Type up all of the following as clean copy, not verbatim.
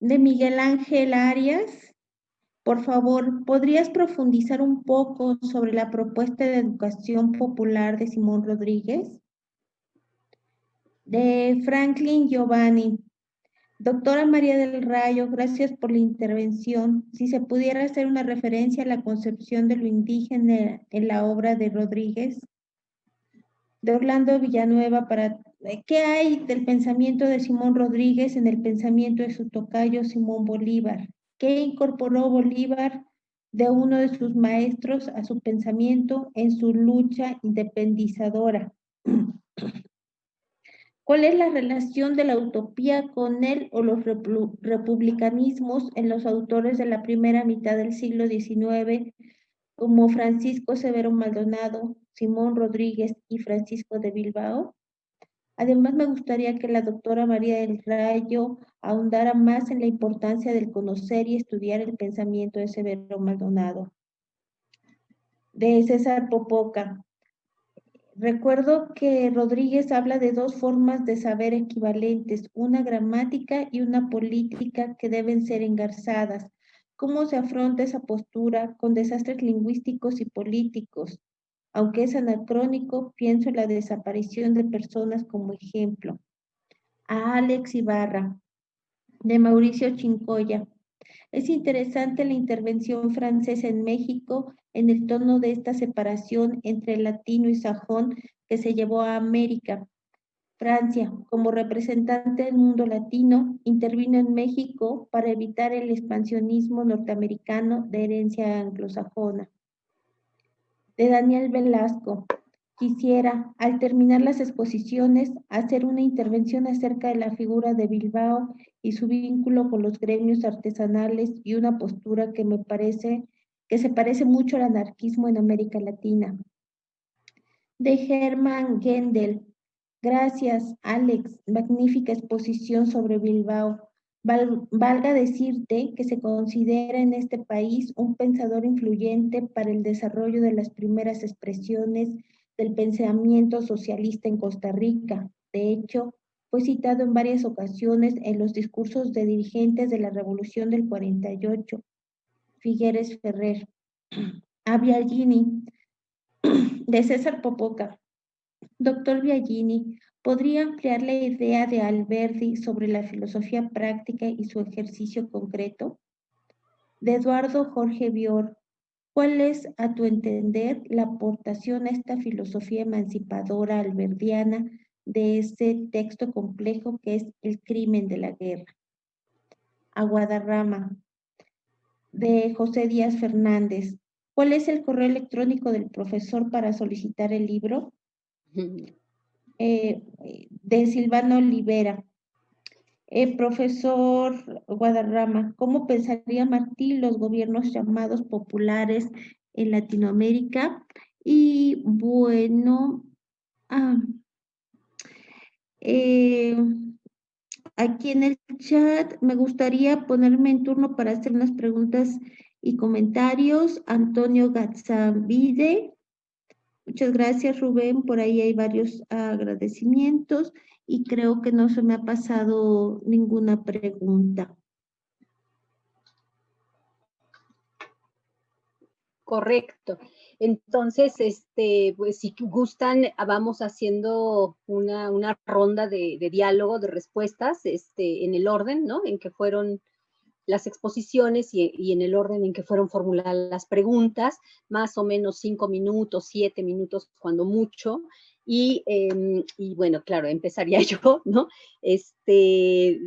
de Miguel Ángel Arias. Por favor, ¿podrías profundizar un poco sobre la propuesta de educación popular de Simón Rodríguez? De Franklin Giovanni. Doctora María del Rayo, gracias por la intervención. Si se pudiera hacer una referencia a la concepción de lo indígena en la obra de Rodríguez. De Orlando Villanueva, ¿qué hay del pensamiento de Simón Rodríguez en el pensamiento de su tocayo Simón Bolívar? ¿Qué incorporó Bolívar de uno de sus maestros a su pensamiento en su lucha independizadora? ¿Cuál es la relación de la utopía con él o los republicanismos en los autores de la primera mitad del siglo XIX, como Francisco Severo Maldonado, Simón Rodríguez y Francisco de Bilbao? Además, me gustaría que la doctora María del Rayo ahondara más en la importancia del conocer y estudiar el pensamiento de Severo Maldonado. De César Popoca. Recuerdo que Rodríguez habla de dos formas de saber equivalentes, una gramática y una política que deben ser engarzadas. ¿Cómo se afronta esa postura con desastres lingüísticos y políticos? Aunque es anacrónico, pienso en la desaparición de personas como ejemplo. A Alex Ibarra, de Mauricio Chincoya. Es interesante la intervención francesa en México en el tono de esta separación entre latino y sajón que se llevó a América. Francia, como representante del mundo latino, intervino en México para evitar el expansionismo norteamericano de herencia anglosajona. De Daniel Velasco. Quisiera, al terminar las exposiciones, hacer una intervención acerca de la figura de Bilbao y su vínculo con los gremios artesanales y una postura que se parece mucho al anarquismo en América Latina. De Hermann Gendel. Gracias, Alex. Magnífica exposición sobre Bilbao. Valga decirte que se considera en este país un pensador influyente para el desarrollo de las primeras expresiones del pensamiento socialista en Costa Rica. De hecho, fue citado en varias ocasiones en los discursos de dirigentes de la Revolución del 48. Figueres Ferrer. A Biagini, de César Popoca. Doctor Biagini, ¿podría ampliar la idea de Alberti sobre la filosofía práctica y su ejercicio concreto? De Eduardo Jorge Bior, ¿cuál es, a tu entender, la aportación a esta filosofía emancipadora albertiana de este texto complejo que es El crimen de la guerra? A Guadarrama, de José Díaz Fernández, ¿cuál es el correo electrónico del profesor para solicitar el libro? De Silvano Olivera. Profesor Guadarrama, ¿cómo pensaría Martí los gobiernos llamados populares en Latinoamérica? Y bueno, aquí en el chat me gustaría ponerme en turno para hacer unas preguntas y comentarios. Antonio Gatzavide. Muchas gracias, Rubén. Por ahí hay varios agradecimientos y creo que no se me ha pasado ninguna pregunta. Correcto. Entonces, pues si gustan, vamos haciendo una ronda de diálogo, de respuestas, en el orden, ¿no? En que fueron las exposiciones y en el orden en que fueron formuladas las preguntas, más o menos 5 minutos, 7 minutos, cuando mucho. Y bueno, claro, empezaría yo, ¿no?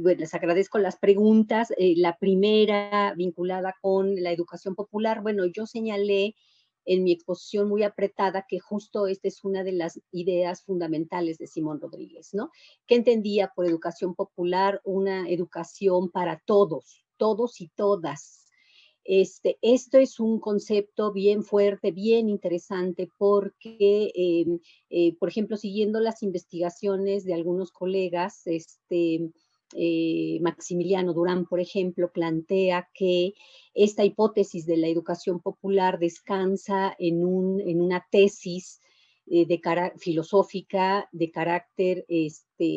Bueno, les agradezco las preguntas. La primera vinculada con la educación popular, bueno, yo señalé en mi exposición muy apretada que justo esta es una de las ideas fundamentales de Simón Rodríguez, ¿no? Que entendía por educación popular una educación para todos y todas. Esto es un concepto bien fuerte, bien interesante, porque, por ejemplo, siguiendo las investigaciones de algunos colegas, Maximiliano Durán, por ejemplo, plantea que esta hipótesis de la educación popular descansa en una tesis filosófica de carácter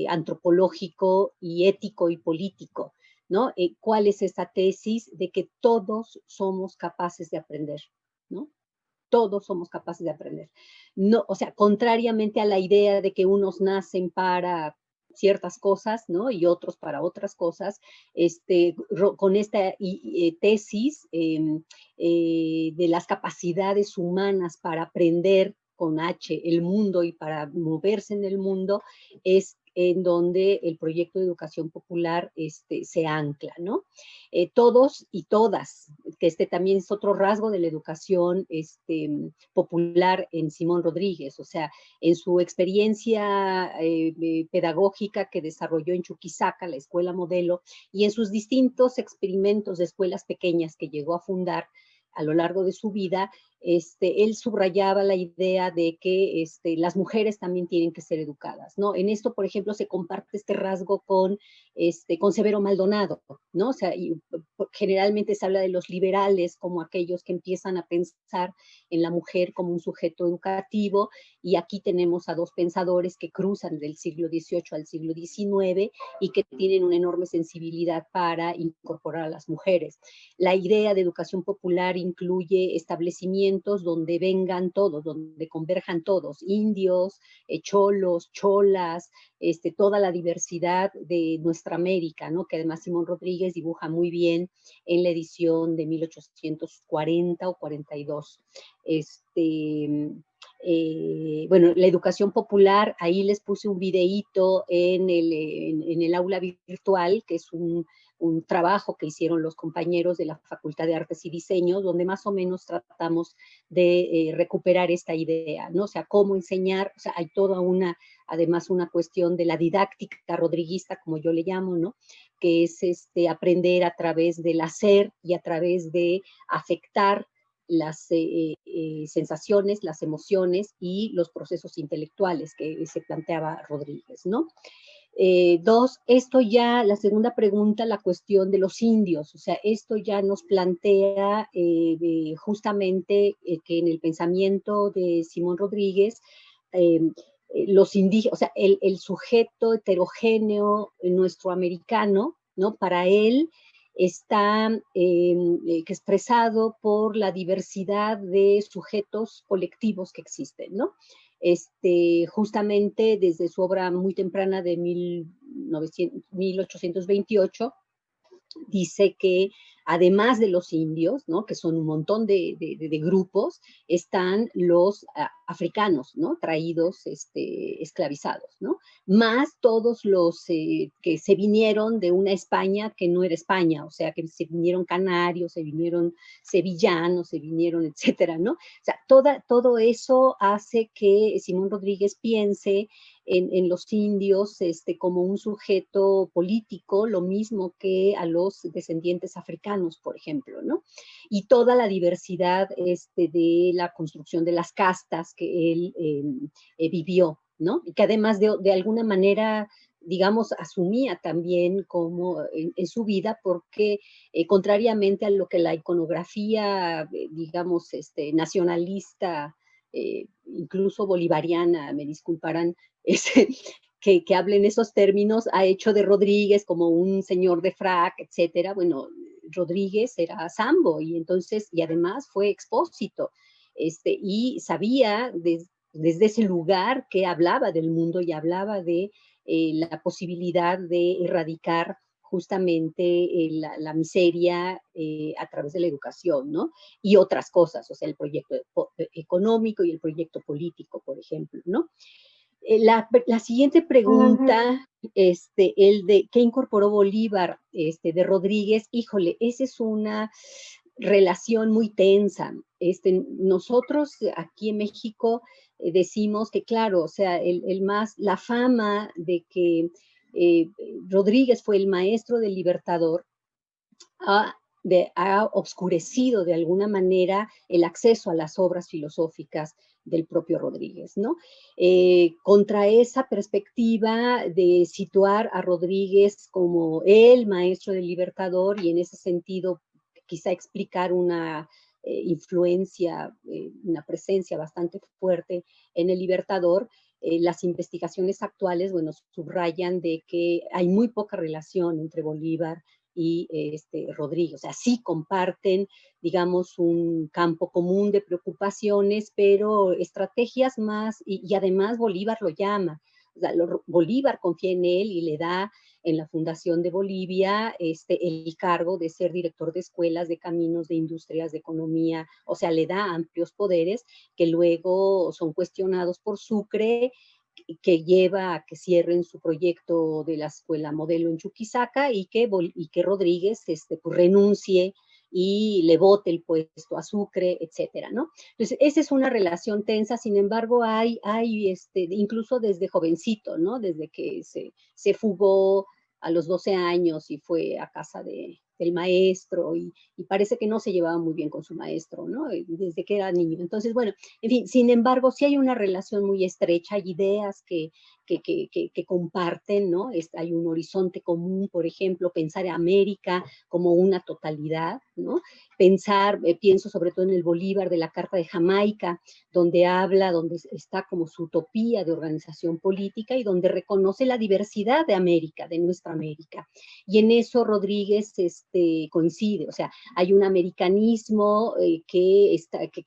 antropológico y ético y político, ¿no? ¿Cuál es esa tesis de que todos somos capaces de aprender, ¿no? Todos somos capaces de aprender. No, o sea, contrariamente a la idea de que unos nacen para ciertas cosas, ¿no? Y otros para otras cosas, con esta tesis de las capacidades humanas para aprender con H el mundo y para moverse en el mundo, es en donde el proyecto de educación popular se ancla, ¿no? Todos y todas, que también es otro rasgo de la educación popular en Simón Rodríguez, o sea, en su experiencia pedagógica que desarrolló en Chuquisaca, la escuela modelo, y en sus distintos experimentos de escuelas pequeñas que llegó a fundar a lo largo de su vida, él subrayaba la idea de que las mujeres también tienen que ser educadas, ¿no? En esto, por ejemplo, se comparte este rasgo con Severo Maldonado, ¿no? O sea, generalmente se habla de los liberales como aquellos que empiezan a pensar en la mujer como un sujeto educativo, y aquí tenemos a dos pensadores que cruzan del siglo XVIII al siglo XIX y que tienen una enorme sensibilidad para incorporar a las mujeres. La idea de educación popular incluye establecimientos donde vengan todos, donde converjan todos, indios, cholos, cholas, toda la diversidad de nuestra América, ¿no? Que además Simón Rodríguez dibuja muy bien en la edición de 1840 o 42. Bueno, la educación popular, ahí les puse un videíto en el aula virtual, que es un trabajo que hicieron los compañeros de la Facultad de Artes y Diseño, donde más o menos tratamos de recuperar esta idea, ¿no? O sea, cómo enseñar, o sea, hay toda además una cuestión de la didáctica rodriguista, como yo le llamo, ¿no? Que es aprender a través del hacer y a través de afectar las sensaciones, las emociones y los procesos intelectuales que se planteaba Rodríguez, ¿no? Dos, esto ya, la segunda pregunta, la cuestión de los indios, o sea, esto ya nos plantea justamente que en el pensamiento de Simón Rodríguez, los indígenas, o sea, el sujeto heterogéneo nuestro americano, ¿no? Para él está expresado por la diversidad de sujetos colectivos que existen, ¿no? Justamente desde su obra muy temprana de 1828, dice que además de los indios, ¿no? Que son un montón de grupos, están los africanos, ¿no? Traídos, esclavizados, ¿no? Más todos los que se vinieron de una España que no era España, o sea, que se vinieron canarios, se vinieron sevillanos, se vinieron, etcétera, ¿no? O sea, todo eso hace que Simón Rodríguez piense en los indios como un sujeto político, lo mismo que a los descendientes africanos, por ejemplo, ¿no? Y toda la diversidad de la construcción de las castas que él vivió, ¿no? Y que además de alguna manera, digamos, asumía también como en su vida, porque contrariamente a lo que la iconografía, digamos, nacionalista, incluso bolivariana, me disculparán, que hablen esos términos, ha hecho de Rodríguez como un señor de frac, etcétera. Bueno, Rodríguez era sambo y entonces, y además fue expósito, y sabía desde ese lugar que hablaba del mundo y hablaba de la posibilidad de erradicar justamente la miseria a través de la educación, ¿no? Y otras cosas, o sea, el proyecto económico y el proyecto político, por ejemplo, ¿no? La siguiente pregunta, el de ¿qué incorporó Bolívar de Rodríguez? Híjole, esa es una relación muy tensa. Nosotros aquí en México decimos que, claro, o sea, la fama de que Rodríguez fue el maestro del Libertador ha obscurecido de alguna manera el acceso a las obras filosóficas del propio Rodríguez, ¿no? Contra esa perspectiva de situar a Rodríguez como el maestro del Libertador y en ese sentido quizá explicar una influencia, una presencia bastante fuerte en el Libertador, las investigaciones actuales, bueno, subrayan de que hay muy poca relación entre Bolívar y Rodríguez. O sea, sí comparten, digamos, un campo común de preocupaciones, pero estrategias más, y además Bolívar lo llama. O sea, Bolívar confía en él y le da en la Fundación de Bolivia el cargo de ser director de escuelas, de caminos, de industrias, de economía. O sea, le da amplios poderes que luego son cuestionados por Sucre, que lleva a que cierren su proyecto de la escuela modelo en Chuquisaca y que Rodríguez pues renuncie y le vote el puesto a Sucre, etcétera, ¿no? Entonces, esa es una relación tensa, sin embargo, hay incluso desde jovencito, ¿no? Desde que se fugó a los 12 años y fue a casa del maestro y parece que no se llevaba muy bien con su maestro, ¿no? Desde que era niño. Entonces, bueno, en fin, sin embargo, sí hay una relación muy estrecha, hay ideas que comparten, ¿no? Hay un horizonte común, por ejemplo, pensar en América como una totalidad, ¿no? Pensar, pienso sobre todo en el Bolívar de la Carta de Jamaica, donde está como su utopía de organización política y donde reconoce la diversidad de América, de nuestra América. Y en eso Rodríguez coincide, o sea, hay un americanismo que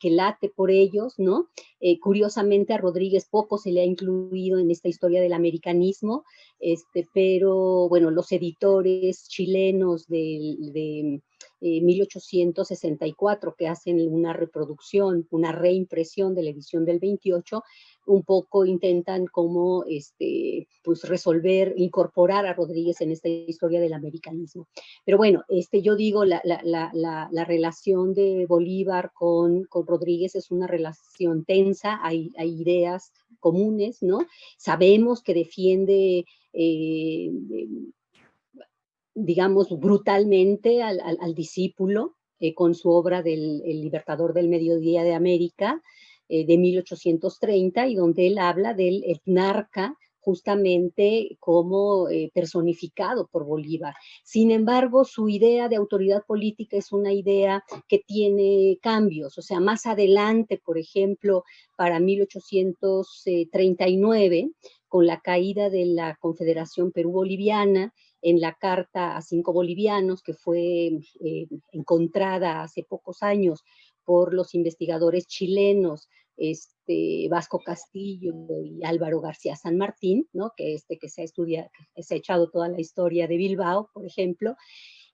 late por ellos, ¿no? Curiosamente a Rodríguez poco se le ha incluido en esta historia del americanismo, pero bueno, los editores chilenos de 1864 que hacen una reproducción, una reimpresión de la edición del 28, un poco intentan como pues resolver, incorporar a Rodríguez en esta historia del americanismo. Pero bueno, yo digo, la relación de Bolívar con Rodríguez es una relación tensa, hay ideas comunes, ¿no? Sabemos que defiende digamos, brutalmente al discípulo con su obra del El Libertador del Mediodía de América de 1830, y donde él habla del etnarca justamente como personificado por Bolívar. Sin embargo, su idea de autoridad política es una idea que tiene cambios, o sea, más adelante, por ejemplo, para 1839, con la caída de la Confederación Perú-Boliviana, en la Carta a 5 bolivianos, que fue encontrada hace pocos años por los investigadores chilenos Vasco Castillo y Álvaro García San Martín, ¿no? que se ha estudiado, que se ha echado toda la historia de Bilbao, por ejemplo,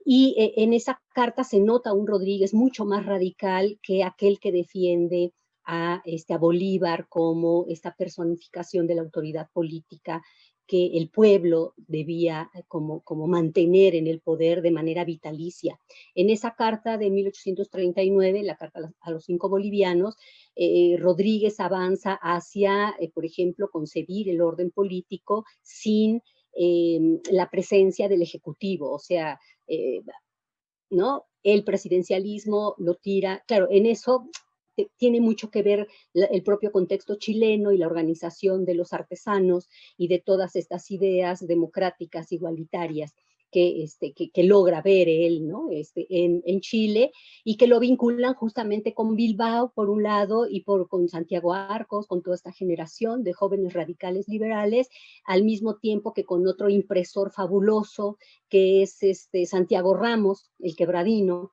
y en esa carta se nota un Rodríguez mucho más radical que aquel que defiende a Bolívar como esta personificación de la autoridad política que el pueblo debía como mantener en el poder de manera vitalicia. En esa carta de 1839, la carta a los 5 bolivianos, Rodríguez avanza hacia, por ejemplo, concebir el orden político sin la presencia del Ejecutivo, o sea, ¿no? El presidencialismo lo tira, claro, en eso tiene mucho que ver el propio contexto chileno y la organización de los artesanos y de todas estas ideas democráticas, igualitarias que logra ver él, ¿no? En Chile, y que lo vinculan justamente con Bilbao, por un lado, y con Santiago Arcos, con toda esta generación de jóvenes radicales liberales, al mismo tiempo que con otro impresor fabuloso, que es Santiago Ramos, el quebradino,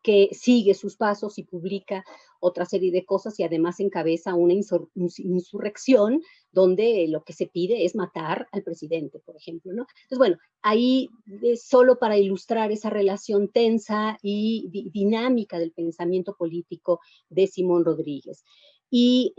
que sigue sus pasos y publica otra serie de cosas y además encabeza una insurrección donde lo que se pide es matar al presidente, por ejemplo, ¿no? Entonces, bueno, ahí solo para ilustrar esa relación tensa y dinámica del pensamiento político de Simón Rodríguez. Y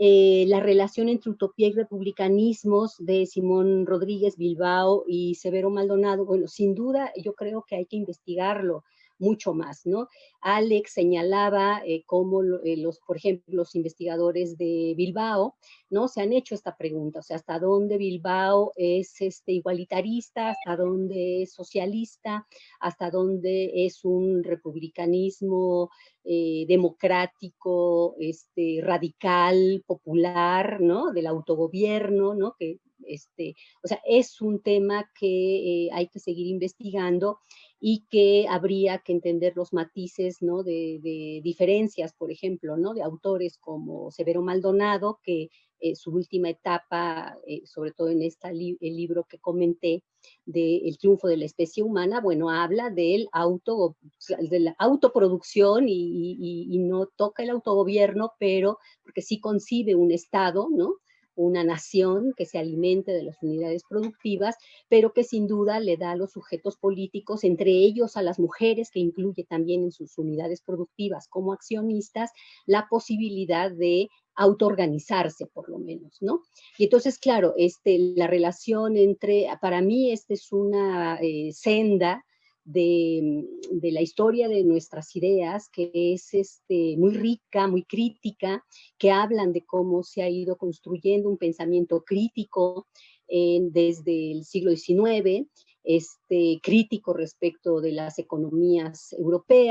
la relación entre utopía y republicanismos de Simón Rodríguez, Bilbao y Severo Maldonado, bueno, sin duda yo creo que hay que investigarlo mucho más, ¿no? Alex señalaba cómo por ejemplo, los investigadores de Bilbao, ¿no? Se han hecho esta pregunta, o sea, ¿hasta dónde Bilbao es igualitarista? ¿Hasta dónde es socialista? ¿Hasta dónde es un republicanismo democrático, radical, popular, ¿no? Del autogobierno, ¿no? Que, o sea, es un tema que hay que seguir investigando y que habría que entender los matices, ¿no? de diferencias, por ejemplo, ¿no? De autores como Severo Maldonado, que su última etapa, sobre todo en el libro que comenté, de El triunfo de la especie humana, bueno, habla de la autoproducción y no toca el autogobierno, pero porque sí concibe un Estado, ¿no? Una nación que se alimente de las unidades productivas, pero que sin duda le da a los sujetos políticos, entre ellos a las mujeres, que incluye también en sus unidades productivas como accionistas, la posibilidad de autoorganizarse, por lo menos, ¿no? Y entonces, claro, la relación para mí, es una senda de la historia de nuestras ideas, que es muy rica, muy crítica, que hablan de cómo se ha ido construyendo un pensamiento crítico desde el siglo XIX, crítico respecto de las economías europeas,